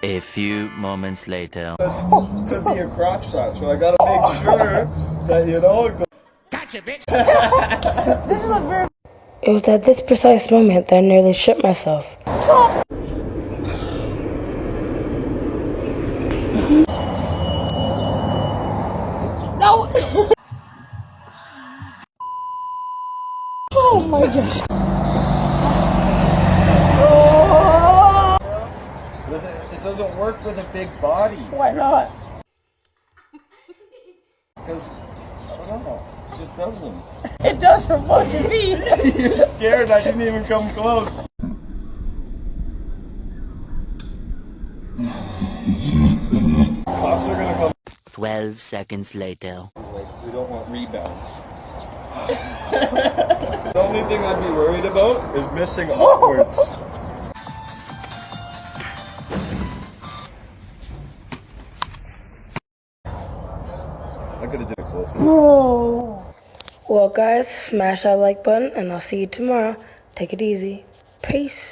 A few moments later. Could be a crotch shot, so I gotta make sure that, you know, it goes. Gotcha, bitch! It was at this precise moment that I nearly shit myself. No! Oh my god. It doesn't work with a big body. Why not? Because, I don't know, it just doesn't. It does for fucking me. You're scared, I didn't even come close. Cops are gonna come. 12 seconds later. We don't want rebounds. The only thing I'd be worried about is missing upwards. I could have done it closer. Well, guys, smash that like button, and I'll see you tomorrow. Take it easy. Peace.